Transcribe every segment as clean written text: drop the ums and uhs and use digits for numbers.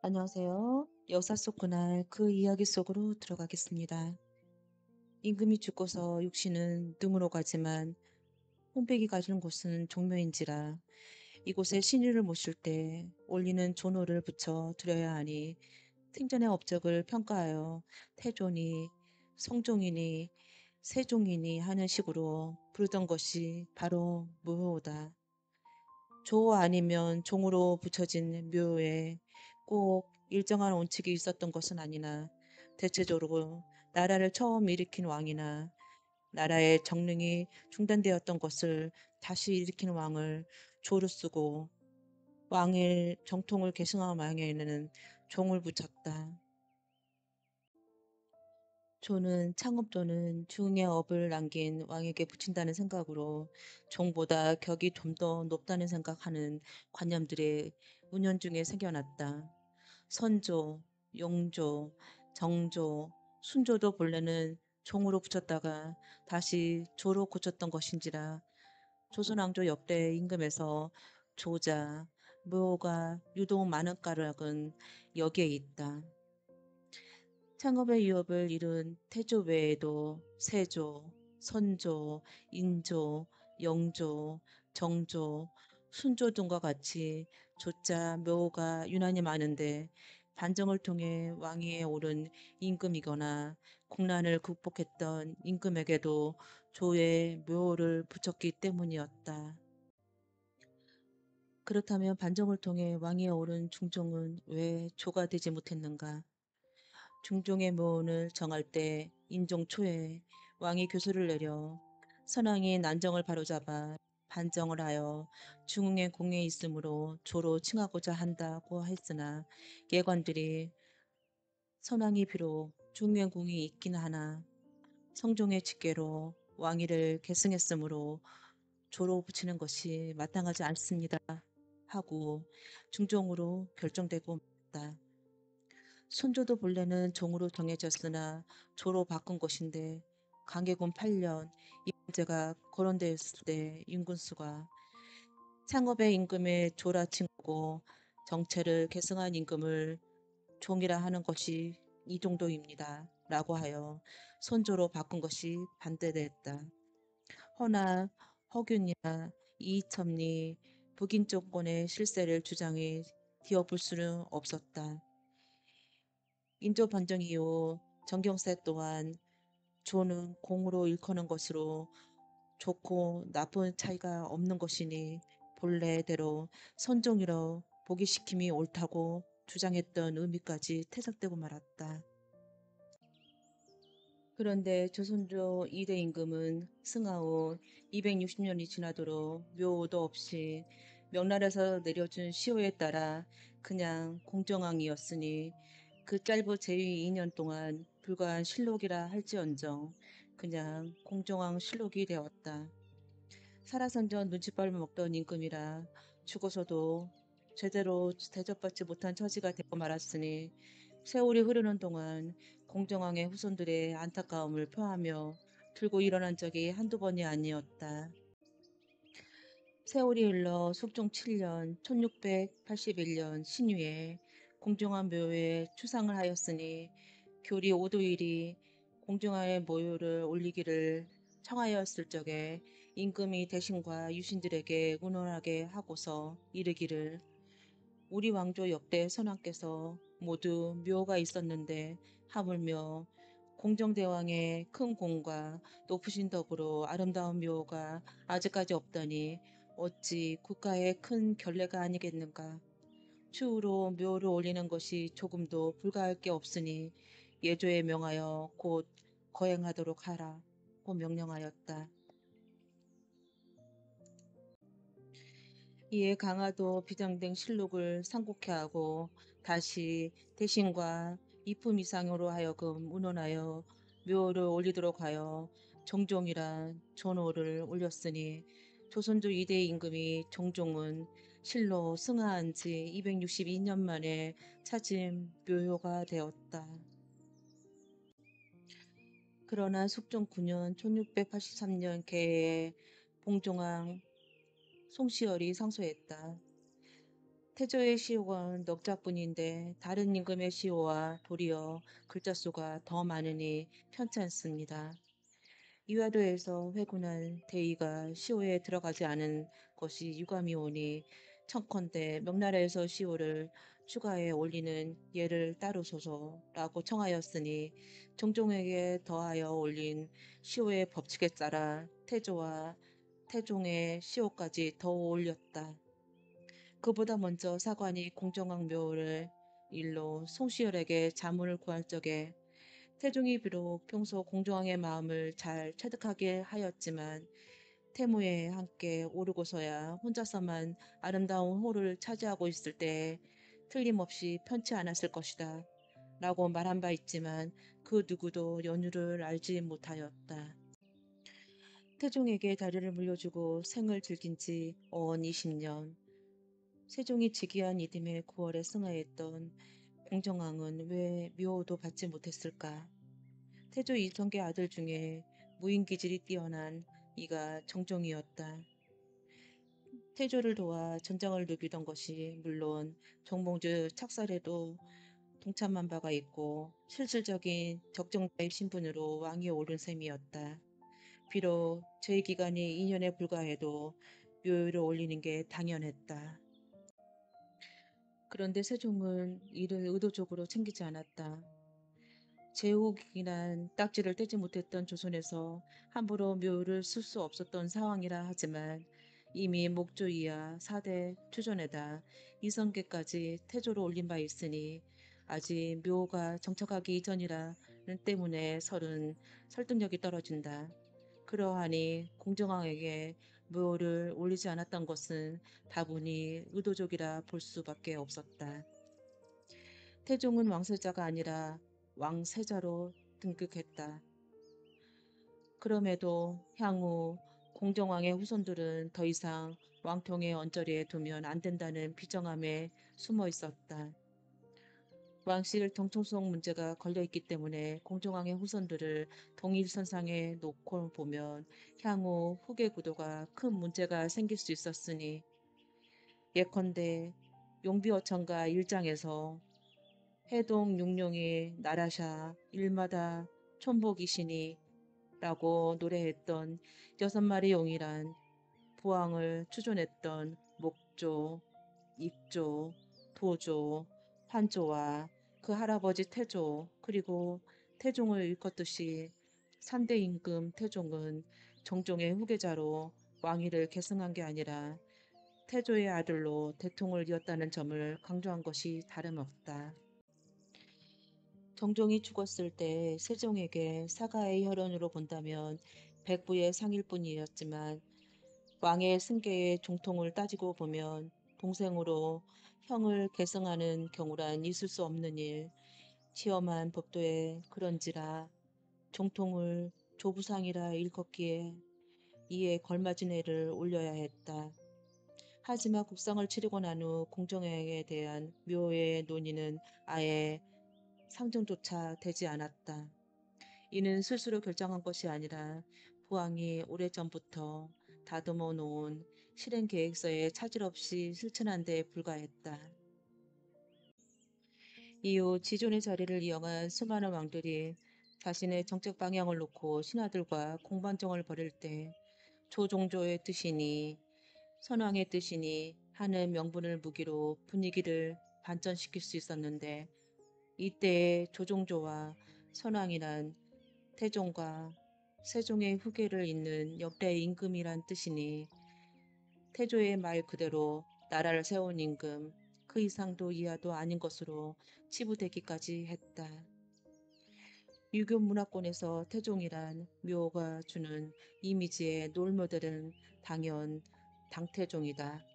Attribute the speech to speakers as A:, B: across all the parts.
A: 안녕하세요. 역사 속 그날 그 이야기 속으로 들어가겠습니다. 임금이 죽고서 육신은 능으로 가지만 혼백이 가는 곳은 종묘인지라 이곳에 신유를 모실 때 올리는 존호를 붙여 드려야 하니 생전의 업적을 평가하여 태존이 성종이니 세종이니 하는 식으로 부르던 것이 바로 묘호다. 조 아니면 종으로 붙여진 묘에 꼭 일정한 원칙이 있었던 것은 아니나 대체적으로 나라를 처음 일으킨 왕이나 나라의 정릉이 중단되었던 것을 다시 일으킨 왕을 조로 쓰고 왕의 정통을 계승한 왕에는 종을 붙였다. 조는 창업 또는 중의 업을 남긴 왕에게 붙인다는 생각으로 종보다 격이 좀 더 높다는 생각하는 관념들이 은연중에 생겨났다. 선조, 용조, 정조, 순조도 본래는 종으로 붙였다가 다시 조로 고쳤던 것인지라 조선왕조 역대 임금에서 조자, 묘가 유독 많은 까닭은 여기에 있다. 창업의 유업을 이룬 태조 외에도 세조, 선조, 인조, 영조, 정조, 순조 등과 같이 조자, 묘가 유난히 많은데 반정을 통해 왕위에 오른 임금이거나 국난을 극복했던 임금에게도 조의 묘를 붙였기 때문이었다. 그렇다면 반정을 통해 왕위에 오른 중종은 왜 조가 되지 못했는가? 중종의 묘원을 정할 때 인종 초에 왕이 교수를 내려 선왕이 난정을 바로잡아 반정을 하여 중흥의 공에 있으므로 조로 칭하고자 한다고 했으나 예관들이 선왕이 비록 중흥의 공이 있긴 하나 성종의 직계로 왕위를 계승했으므로 조로 붙이는 것이 마땅하지 않습니다 하고 중종으로 결정되고 말았다. 순조도 본래는 종으로 정해졌으나 조로 바꾼 것인데 강개군 8년 이 문제가 거론되었을 때 윤군수가 창업의 임금의 조라 칭하고 정체를 계승한 임금을 종이라 하는 것이 이 정도입니다. 라고 하여 손조로 바꾼 것이 반대됐다. 허나 허균이나 이이첨리 북인 정권의 실세를 주장해 뒤엎을 수는 없었다. 인조 반정 이후 정경세 또한 조는 공으로 일컫는 것으로 좋고 나쁜 차이가 없는 것이니 본래대로 선종이라 보기시킴이 옳다고 주장했던 의미까지 퇴색되고 말았다. 그런데 조선조 2대 임금은 승하 후 260년이 지나도록 묘도 없이 명나라에서 내려준 시호에 따라 그냥 공정왕이었으니 그 짧은 제위 2년 동안 불과한 실록이라 할지언정 그냥 공정왕 실록이 되었다. 살아선전 눈칫밥을 먹던 임금이라 죽어서도 제대로 대접받지 못한 처지가 되고 말았으니 세월이 흐르는 동안 공정왕의 후손들의 안타까움을 표하며 들고 일어난 적이 한두 번이 아니었다. 세월이 흘러 숙종 7년 1681년 신유에 공정왕 묘에 추상을 하였으니 교리 오도일이 공정왕의 모요를 올리기를 청하였을 적에 임금이 대신과 유신들에게 의논하게 하고서 이르기를 우리 왕조 역대 선왕께서 모두 묘가 있었는데 하물며 공정대왕의 큰 공과 높으신 덕으로 아름다운 묘가 아직까지 없다니 어찌 국가의 큰 결례가 아니겠는가. 추후로 묘를 올리는 것이 조금도 불가할 게 없으니 예조에 명하여 곧 거행하도록 하라 고 명령하였다. 이에 강화도 비장등 실록을 상곡해 하고 다시 대신과 이품 이상으로 하여금 운원하여 묘를 올리도록 하여 종종이란 존호를 올렸으니 조선조 2대 임금이 종종은 실로 승하한 지 262년 만에 차진 묘효가 되었다. 그러나 숙종 9년 1683년 개해에 봉종왕 송시열이 상소했다. 태조의 시호가 넉 자뿐인데 다른 임금의 시호와 도리어 글자 수가 더 많으니 편찮습니다. 이와 더해서 회군한 대의가 시호에 들어가지 않은 것이 유감이 오니 청컨대 명나라에서 시호를 추가해 올리는 예를 따르소서라고 청하였으니 종종에게 더하여 올린 시호의 법칙에 따라 태조와 태종의 시호까지 더 올렸다. 그보다 먼저 사관이 공정왕 묘를 일로 송시열에게 자문을 구할 적에 태종이 비록 평소 공정왕의 마음을 잘 체득하게 하였지만 태무에 함께 오르고서야 혼자서만 아름다운 호를 차지하고 있을 때 틀림없이 편치 않았을 것이다 라고 말한 바 있지만 그 누구도 연유를 알지 못하였다. 태종에게 다리를 물려주고 생을 즐긴 지 어언 20년, 세종이 즉위한 이듬해 9월에 승하했던 공정왕은 왜 묘호도 받지 못했을까? 태조 이성계 아들 중에 무인 기질이 뛰어난 이가 정종이었다. 태조를 도와 전장을 누비던 것이 물론 정몽주 착살에도 동참한 바가 있고 실질적인 적정자의 신분으로 왕위에 오른 셈이었다. 비록 제위 기간이 2년에 불과해도 묘유를 올리는 게 당연했다. 그런데 세종은 이를 의도적으로 챙기지 않았다. 제후기난 딱지를 떼지 못했던 조선에서 함부로 묘를 쓸 수 없었던 상황이라 하지만 이미 목조 이하 4대 추존에다 이성계까지 태조로 올린 바 있으니 아직 묘가 정착하기 이전이라는 때문에 설득력이 떨어진다. 그러하니 공정왕에게 묘를 올리지 않았던 것은 다분히 의도적이라 볼 수밖에 없었다. 태종은 왕세자가 아니라 왕세자로 등극했다. 그럼에도 향후 공정왕의 후손들은 더 이상 왕통의 언저리에 두면 안 된다는 비정함에 숨어 있었다. 왕실 정통성 문제가 걸려있기 때문에 공정왕의 후손들을 동일선상에 놓고 보면 향후 후계 구도가 큰 문제가 생길 수 있었으니 예컨대 용비어천가 1장에서 해동 육룡이 나라샤 일마다 촌복이시니 라고 노래했던 6마리 용이란 부왕을 추존했던 목조, 입조, 도조, 환조와 그 할아버지 태조 그리고 태종을 일컫듯이 3대 임금 태종은 정종의 후계자로 왕위를 계승한 게 아니라 태조의 아들로 대통을 이었다는 점을 강조한 것이 다름없다. 정종이 죽었을 때 세종에게 사가의 혈연으로 본다면 백부의 상일 뿐이었지만 왕의 승계의 종통을 따지고 보면 동생으로 형을 계승하는 경우란 있을 수 없는 일, 시험한 법도에 그런지라 종통을 조부상이라 일컫기에 이에 걸맞은 애를 올려야 했다. 하지만 국상을 치르고 난 후 공정에 대한 묘의 논의는 아예 상정조차 되지 않았다. 이는 스스로 결정한 것이 아니라 부왕이 오래전부터 다듬어 놓은 실행 계획서에 차질 없이 실천한 데 불과했다. 이후 지존의 자리를 이용한 수많은 왕들이 자신의 정책 방향을 놓고 신하들과 공방정을 벌일 때 조종조의 뜻이니 선왕의 뜻이니 하는 명분을 무기로 분위기를 반전시킬 수 있었는데 이때의 조종조와 선왕이란 태종과 세종의 후계를 잇는 역대 임금이란 뜻이니 태조의 말 그대로 나라를 세운 임금 그 이상도 이하도 아닌 것으로 치부되기까지 했다. 유교 문화권에서 태종이란 묘가 주는 이미지의 롤모델은 당연 당태종이다.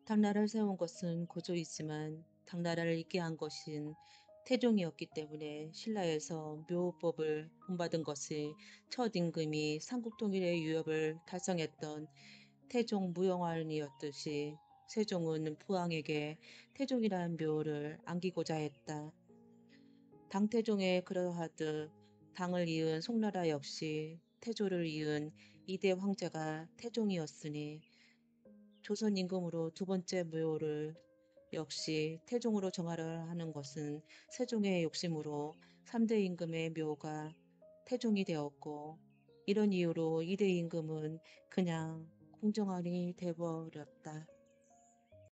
A: 당나라를 세운 것은 고조이지만 당나라를 있게 한 것은 태종이었기 때문에 신라에서 묘법을 본받은 것이 첫 임금이 삼국통일의 유협을 달성했던 태종 무용환이었듯이 세종은 부왕에게 태종이라는 묘를 안기고자 했다. 당태종에 그러하듯 당을 이은 송나라 역시 태조를 이은 이대 황제가 태종이었으니 조선 임금으로 두 번째 묘를 역시 태종으로 정하려 하는 것은 세종의 욕심으로 3대 임금의 묘가 태종이 되었고, 이런 이유로 2대 임금은 그냥 공정왕이 돼버렸다.